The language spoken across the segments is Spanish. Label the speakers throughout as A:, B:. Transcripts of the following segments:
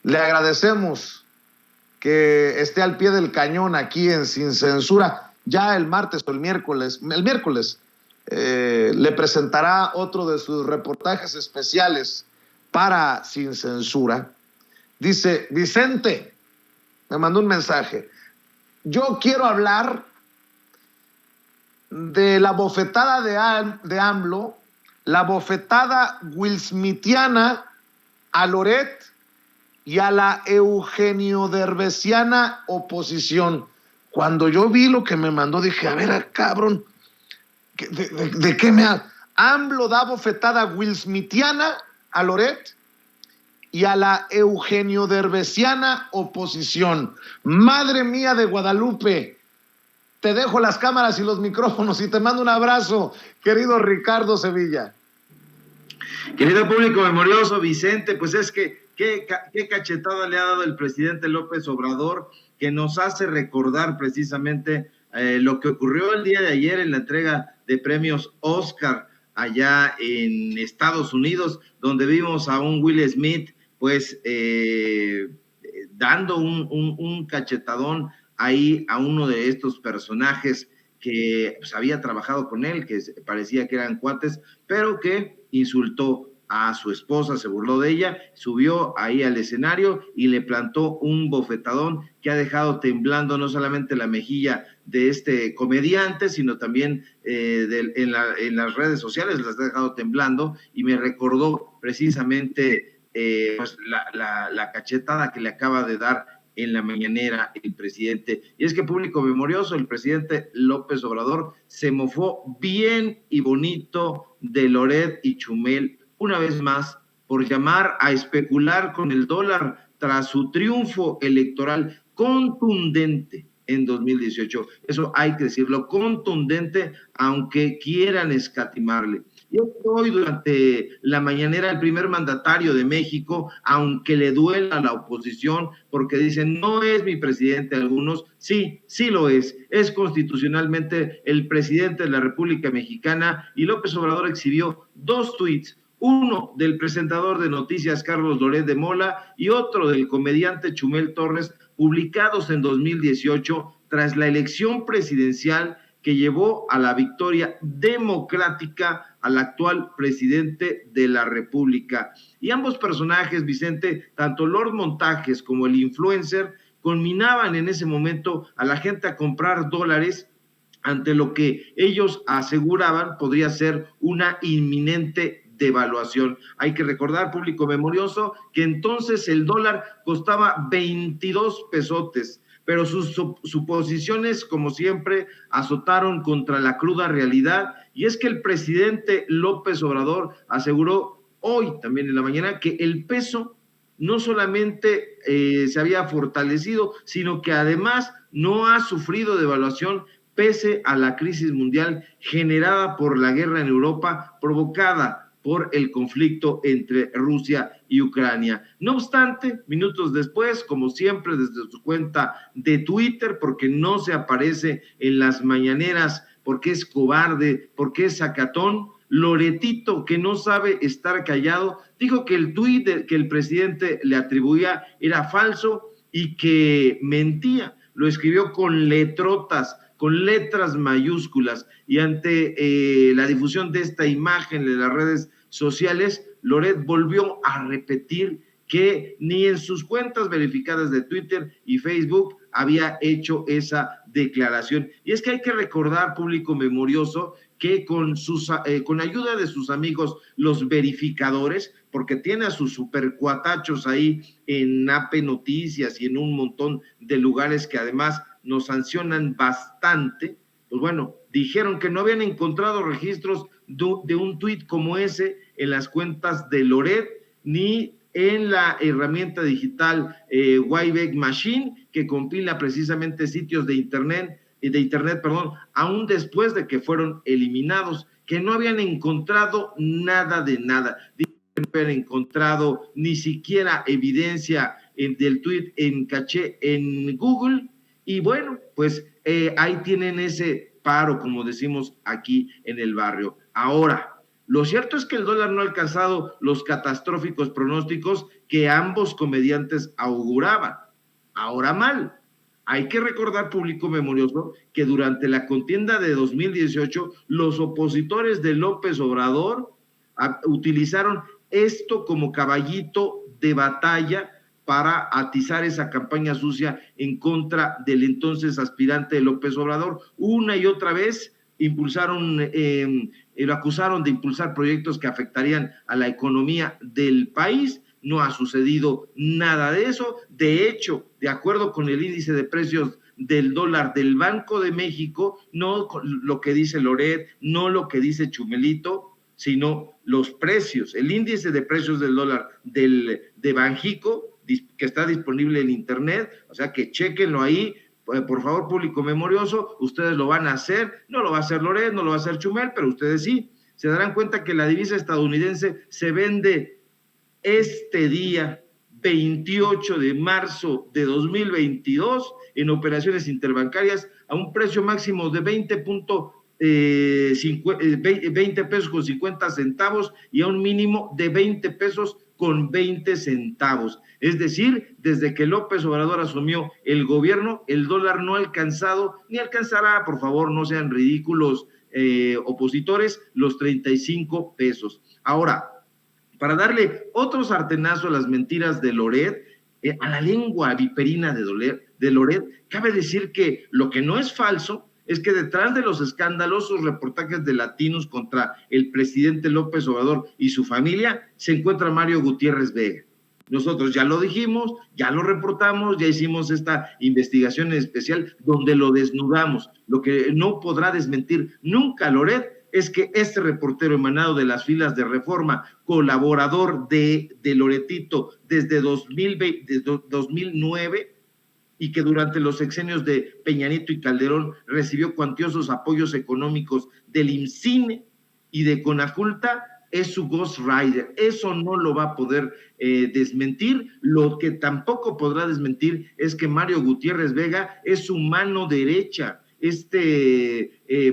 A: Le agradecemos que esté al pie del cañón aquí en Sin Censura. Ya el martes o el miércoles le presentará otro de sus reportajes especiales para Sin Censura. Dice, Vicente, me mandó un mensaje. Yo quiero hablar de la bofetada de AMLO, la bofetada willsmithiana a Loret y a la Eugenio Derbesiana oposición. Cuando yo vi lo que me mandó, dije, a ver, cabrón, ¿de qué me habla? AMLO da bofetada willsmithiana a Loret y a la Eugenio Derbesiana oposición. Madre mía de Guadalupe, te dejo las cámaras y los micrófonos y te mando un abrazo, querido Ricardo Sevilla.
B: Querido público memorioso, Vicente, pues es que qué cachetada le ha dado el presidente López Obrador, que nos hace recordar precisamente lo que ocurrió el día de ayer en la entrega de premios Oscar allá en Estados Unidos, donde vimos a un Will Smith pues dando un cachetadón ahí a uno de estos personajes que pues, había trabajado con él, que parecía que eran cuates, pero que insultó a su esposa, se burló de ella, subió ahí al escenario y le plantó un bofetadón que ha dejado temblando no solamente la mejilla de este comediante, sino también en las redes sociales las ha dejado temblando, y me recordó precisamente pues la cachetada que le acaba de dar en la mañanera el presidente. Y es que, público memorioso, el presidente López Obrador se mofó bien y bonito de Loret y Chumel una vez más por llamar a especular con el dólar tras su triunfo electoral contundente en 2018. Eso hay que decirlo, contundente, aunque quieran escatimarle. Y hoy, durante la mañanera, el primer mandatario de México, aunque le duela a la oposición, porque dicen, no es mi presidente, algunos, sí lo es constitucionalmente el presidente de la República Mexicana, y López Obrador exhibió 2 tuits, uno del presentador de noticias Carlos Loret de Mola y otro del comediante Chumel Torres, publicados en 2018 tras la elección presidencial que llevó a la victoria democrática al actual presidente de la República. Y ambos personajes, Vicente, tanto Lord Montajes como el influencer, conminaban en ese momento a la gente a comprar dólares ante lo que ellos aseguraban podría ser una inminente devaluación. Hay que recordar, público memorioso, que entonces el dólar costaba 22 pesotes, pero sus suposiciones, como siempre, azotaron contra la cruda realidad, y es que el presidente López Obrador aseguró hoy, también en la mañana, que el peso no solamente se había fortalecido, sino que además no ha sufrido devaluación pese a la crisis mundial generada por la guerra en Europa, provocada por el conflicto entre Rusia y Ucrania. No obstante, minutos después, como siempre, desde su cuenta de Twitter, porque no se aparece en las mañaneras, porque es cobarde, porque es sacatón, Loretito, que no sabe estar callado, dijo que el tuit que el presidente le atribuía era falso y que mentía. Lo escribió con letrotas, con letras mayúsculas, y ante la difusión de esta imagen en las redes sociales, Loret volvió a repetir que ni en sus cuentas verificadas de Twitter y Facebook había hecho esa declaración. Y es que hay que recordar, público memorioso, que con ayuda de sus amigos los verificadores, porque tiene a sus supercuatachos ahí en AP Noticias y en un montón de lugares que además nos sancionan bastante, pues bueno, dijeron que no habían encontrado registros de un tuit como ese en las cuentas de Loret, ni en la herramienta digital Wayback Machine, que compila precisamente sitios de internet, aún después de que fueron eliminados, que no habían encontrado nada de nada. No habían encontrado ni siquiera evidencia del tuit en caché en Google. Y bueno, pues ahí tienen ese paro, como decimos aquí en el barrio. Ahora, Lo cierto es que el dólar no ha alcanzado los catastróficos pronósticos que ambos comediantes auguraban. Ahora mal. Hay que recordar, público memorioso, que durante la contienda de 2018, los opositores de López Obrador utilizaron esto como caballito de batalla para atizar esa campaña sucia en contra del entonces aspirante López Obrador. Una y otra vez lo acusaron de impulsar proyectos que afectarían a la economía del país. No ha sucedido nada de eso. De hecho, de acuerdo con el índice de precios del dólar del Banco de México, no lo que dice Loret, no lo que dice Chumelito, sino los precios. El índice de precios del dólar de Banjico, que está disponible en internet, o sea que chequenlo ahí, por favor, público memorioso, ustedes lo van a hacer, no lo va a hacer Loret, no lo va a hacer Chumel, pero ustedes sí, se darán cuenta que la divisa estadounidense se vende este día, 28 de marzo de 2022, en operaciones interbancarias a un precio máximo de 20 pesos con 50 centavos y a un mínimo de 20 pesos con 20 centavos. Es decir, desde que López Obrador asumió el gobierno, el dólar no ha alcanzado, ni alcanzará, por favor, no sean ridículos opositores, los 35 pesos. Ahora, para darle otro sartenazo a las mentiras de Loret, a la lengua viperina de Loret, cabe decir que lo que no es falso es que detrás de los escandalosos reportajes de Latinos contra el presidente López Obrador y su familia se encuentra Mario Gutiérrez Vega. Nosotros ya lo dijimos, ya lo reportamos, ya hicimos esta investigación especial donde lo desnudamos. Lo que no podrá desmentir nunca Loret es que este reportero emanado de las filas de Reforma, colaborador de Loretito desde 2009, y que durante los sexenios de Peña Nieto y Calderón recibió cuantiosos apoyos económicos del IMCINE y de Conaculta, es su ghostwriter. Eso no lo va a poder desmentir. Lo que tampoco podrá desmentir es que Mario Gutiérrez Vega es su mano derecha,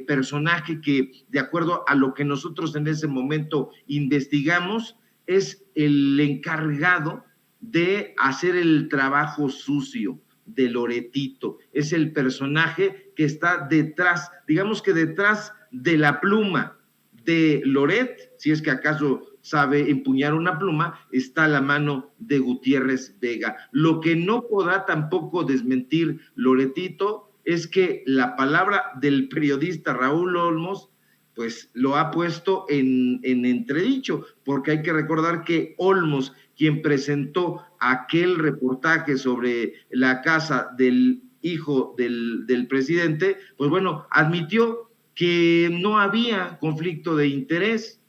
B: personaje que, de acuerdo a lo que nosotros en ese momento investigamos, es el encargado de hacer el trabajo sucio de Loretito. Es el personaje que está detrás, digamos que detrás de la pluma de Loret, si es que acaso sabe empuñar una pluma, está la mano de Gutiérrez Vega. Lo que no podrá tampoco desmentir Loretito es que la palabra del periodista Raúl Olmos, pues lo ha puesto en entredicho, porque hay que recordar que Olmos, quien presentó aquel reportaje sobre la casa del hijo del presidente, pues bueno, admitió que no había conflicto de interés,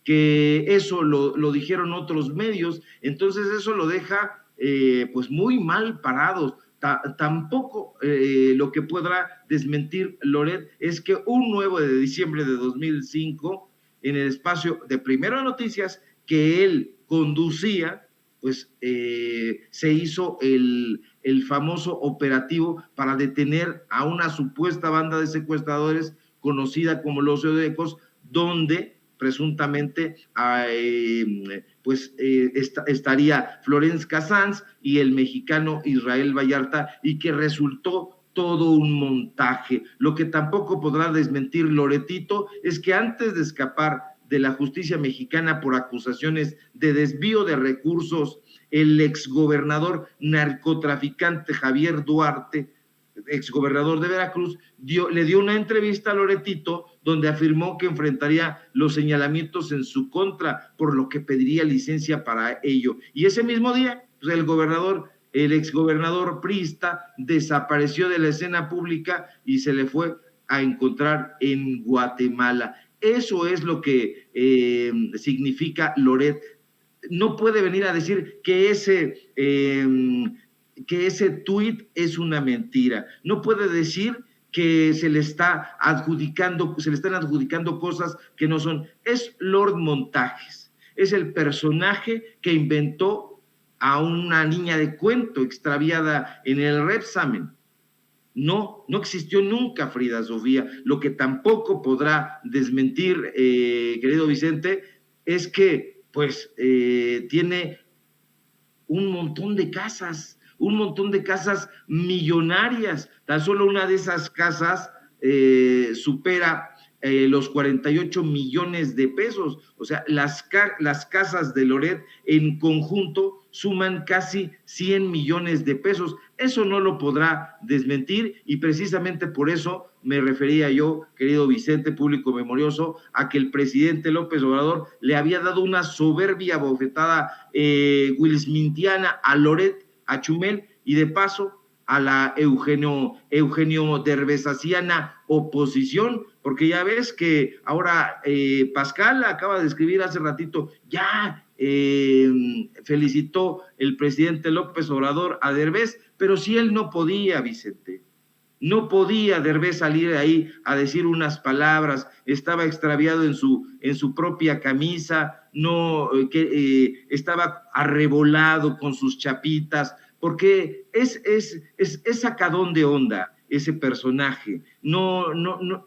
B: que eso lo dijeron otros medios, entonces eso lo deja pues muy mal parados. Tampoco lo que podrá desmentir Loret es que un 9 de diciembre de 2005, en el espacio de Primero Noticias que él conducía, pues se hizo el famoso operativo para detener a una supuesta banda de secuestradores conocida como los Zodíacos, donde presuntamente estaría Florence Cassans y el mexicano Israel Vallarta, y que resultó todo un montaje. Lo que tampoco podrá desmentir Loretito es que antes de escapar de la justicia mexicana por acusaciones de desvío de recursos, el exgobernador narcotraficante Javier Duarte, exgobernador de Veracruz, le dio una entrevista a Loretito donde afirmó que enfrentaría los señalamientos en su contra, por lo que pediría licencia para ello. Y ese mismo día, pues el exgobernador priista desapareció de la escena pública y se le fue a encontrar en Guatemala. Eso es lo que significa Loret. No puede venir a decir que ese tuit es una mentira. No puede decir que se le están adjudicando cosas que no son. Es Lord Montajes, es el personaje que inventó a una niña de cuento extraviada en el Repsamen. No, no existió nunca Frida Sofía. Lo que tampoco podrá desmentir, querido Vicente, es que pues tiene un montón de casas millonarias. Tan solo una de esas casas supera los 48 millones de pesos. O sea, las casas de Loret en conjunto suman casi 100 millones de pesos. Eso no lo podrá desmentir y precisamente por eso me refería yo, querido Vicente, público memorioso, a que el presidente López Obrador le había dado una soberbia bofetada wilsmintiana a Loret, a Chumel, y de paso a la Eugenio Derbezasiana oposición, porque ya ves que ahora Pascal acaba de escribir hace ratito, ya felicitó el presidente López Obrador a Derbez, pero si él no podía, Vicente, no podía Derbez salir ahí a decir unas palabras, estaba extraviado en su propia camisa, no estaba arrebolado con sus chapitas, porque es sacadón de onda ese personaje. No,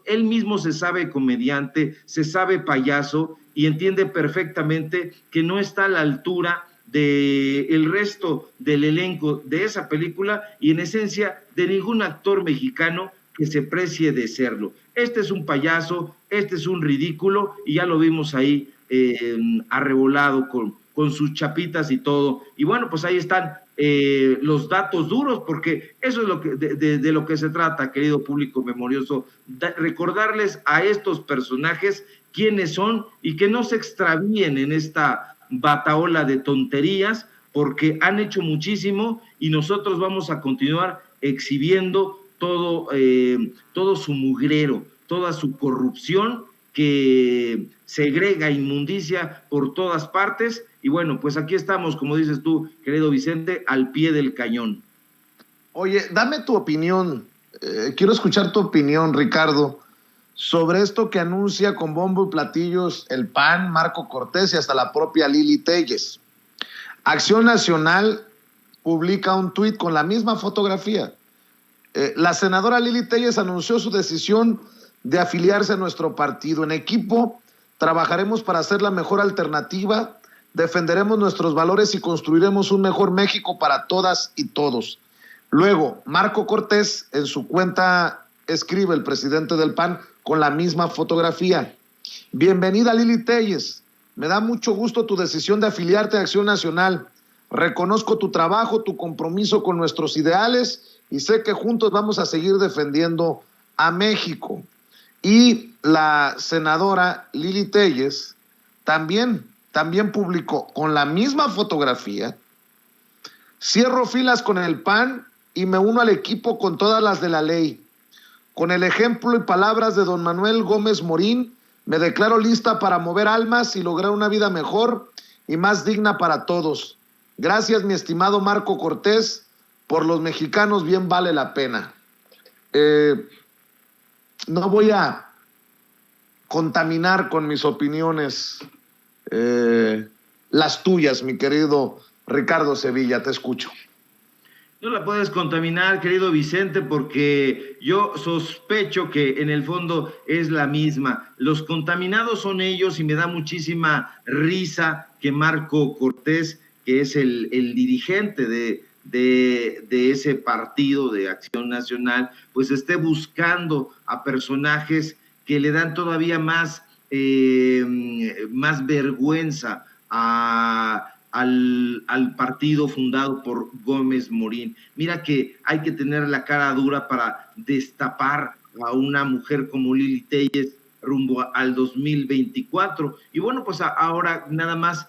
B: él mismo se sabe comediante, se sabe payaso y entiende perfectamente que no está a la altura del resto del elenco de esa película y en esencia de ningún actor mexicano que se precie de serlo. Este es un payaso, este es un ridículo y ya lo vimos ahí arrebolado con sus chapitas y todo. Y bueno, pues ahí están los datos duros, porque eso es lo que, de lo que se trata, querido público memorioso, recordarles a estos personajes quiénes son y que no se extravíen en esta bataola de tonterías, porque han hecho muchísimo y nosotros vamos a continuar exhibiendo todo su mugrero, toda su corrupción que segrega inmundicia por todas partes. Y bueno, pues aquí estamos, como dices tú, querido Vicente, al pie del cañón.
A: Oye, dame tu opinión, quiero escuchar tu opinión, Ricardo, sobre esto que anuncia con bombo y platillos el PAN, Marco Cortés y hasta la propia Lili Téllez. Acción Nacional publica un tuit con la misma fotografía. La senadora Lili Téllez anunció su decisión de afiliarse a nuestro partido. En equipo trabajaremos para ser la mejor alternativa, defenderemos nuestros valores y construiremos un mejor México para todas y todos. Luego, Marco Cortés en su cuenta escribe, el presidente del PAN, con la misma fotografía. Bienvenida Lili Téllez, me da mucho gusto tu decisión de afiliarte a Acción Nacional. Reconozco tu trabajo, tu compromiso con nuestros ideales y sé que juntos vamos a seguir defendiendo a México. Y la senadora Lili Téllez también publicó con la misma fotografía: cierro filas con el PAN y me uno al equipo con todas las de la ley. Con el ejemplo y palabras de don Manuel Gómez Morín, me declaro lista para mover almas y lograr una vida mejor y más digna para todos. Gracias, mi estimado Marco Cortés, por los mexicanos bien vale la pena. No voy a contaminar con mis opiniones las tuyas, mi querido Ricardo Sevilla, te escucho.
B: No la puedes contaminar, querido Vicente, porque yo sospecho que en el fondo es la misma. Los contaminados son ellos y me da muchísima risa que Marco Cortés, que es el dirigente de ese partido de Acción Nacional, pues esté buscando a personajes que le dan todavía más vergüenza al partido fundado por Gómez Morín. Mira que hay que tener la cara dura para destapar a una mujer como Lili Téllez rumbo al 2024. Y bueno, pues ahora nada más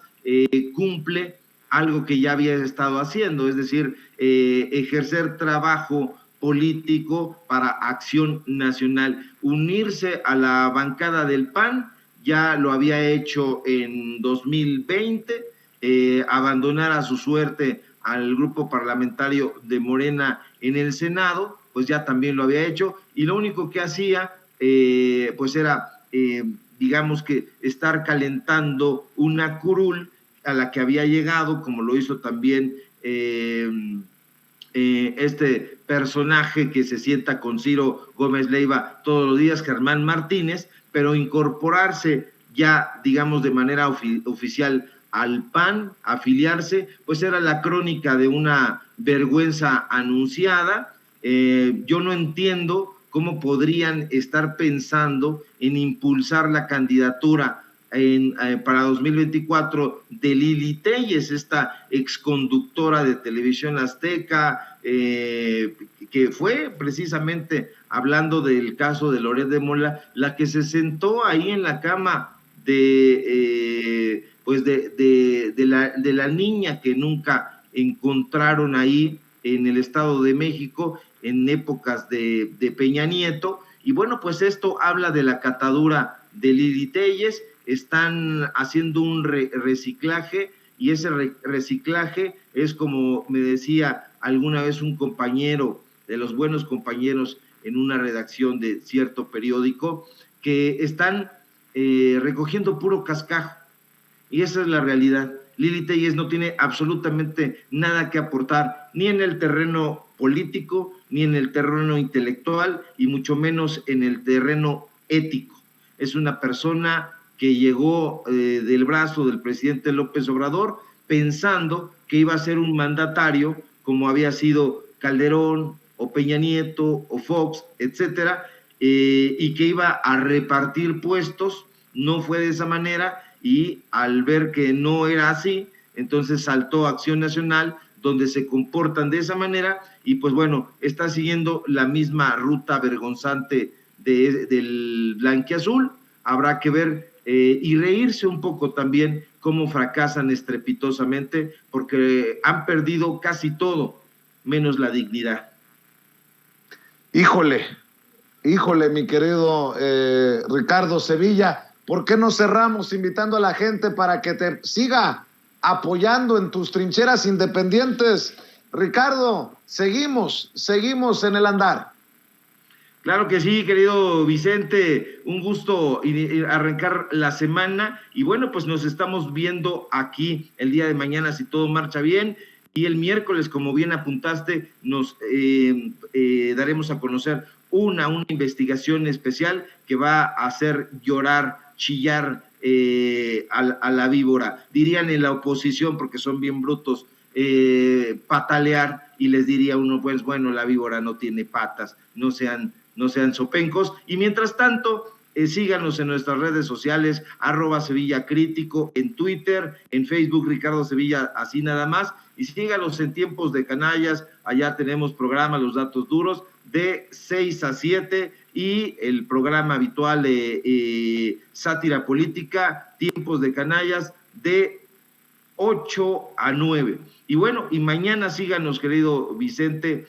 B: cumple algo que ya había estado haciendo, es decir, ejercer trabajo político para Acción Nacional, unirse a la bancada del PAN. Ya lo había hecho en 2020, abandonar a su suerte al grupo parlamentario de Morena en el Senado, pues ya también lo había hecho, y lo único que hacía pues era, digamos que estar calentando una curul a la que había llegado, como lo hizo también este personaje que se sienta con Ciro Gómez Leiva todos los días, Germán Martínez, pero incorporarse ya, digamos, de manera oficial al PAN, afiliarse, pues era la crónica de una vergüenza anunciada. Yo no entiendo cómo podrían estar pensando en impulsar la candidatura para 2024 de Lili Téllez, esta exconductora de Televisión Azteca, que fue precisamente, hablando del caso de Loret de Mola, la que se sentó ahí en la cama de la niña que nunca encontraron ahí en el Estado de México en épocas de Peña Nieto. Y bueno, pues esto habla de la catadura de Lili Téllez. Están haciendo un reciclaje, y ese reciclaje es, como me decía alguna vez un compañero, de los buenos compañeros en una redacción de cierto periódico, que están recogiendo puro cascajo, y esa es la realidad. Lili Téllez no tiene absolutamente nada que aportar, ni en el terreno político, ni en el terreno intelectual, y mucho menos en el terreno ético. Es una persona que llegó del brazo del presidente López Obrador pensando que iba a ser un mandatario como había sido Calderón o Peña Nieto o Fox, etcétera, y que iba a repartir puestos. No fue de esa manera, y al ver que no era así, entonces saltó Acción Nacional, donde se comportan de esa manera, y pues bueno, está siguiendo la misma ruta vergonzante del blanquiazul. Habrá que ver y reírse un poco también cómo fracasan estrepitosamente, porque han perdido casi todo, menos la dignidad.
A: Híjole, mi querido Ricardo Sevilla, ¿por qué no cerramos invitando a la gente para que te siga apoyando en tus trincheras independientes? Ricardo, seguimos en el andar.
B: Claro que sí, querido Vicente, un gusto arrancar la semana, y bueno, pues nos estamos viendo aquí el día de mañana si todo marcha bien, y el miércoles, como bien apuntaste, nos daremos a conocer una investigación especial que va a hacer llorar, chillar a la víbora. Dirían en la oposición, porque son bien brutos, patalear, y les diría uno, pues bueno, la víbora no tiene patas, no sean sopencos. Y mientras tanto, síganos en nuestras redes sociales, @SevillaCrítico, en Twitter, en Facebook, Ricardo Sevilla, así nada más, y síganos en Tiempos de Canallas. Allá tenemos programa Los Datos Duros de 6 a 7, y el programa habitual de sátira política, Tiempos de Canallas, de 8 a 9. Y bueno, y mañana síganos, querido Vicente,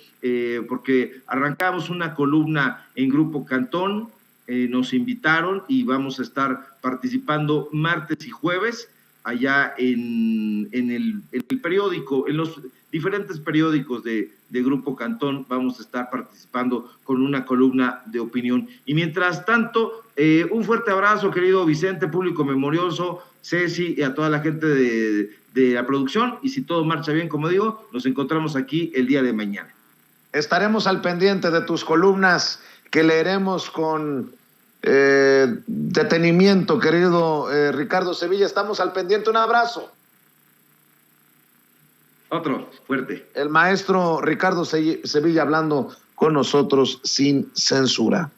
B: porque arrancamos una columna en Grupo Cantón, nos invitaron y vamos a estar participando martes y jueves allá en el periódico, en los diferentes periódicos de Grupo Cantón. Vamos a estar participando con una columna de opinión. Y mientras tanto, un fuerte abrazo, querido Vicente, público memorioso, Ceci, y a toda la gente de la producción, y si todo marcha bien, como digo, nos encontramos aquí el día de mañana.
A: Estaremos al pendiente de tus columnas, que leeremos con detenimiento, querido Ricardo Sevilla. Estamos al pendiente. Un abrazo.
B: Otro fuerte.
A: El maestro Ricardo Sevilla hablando con nosotros sin censura.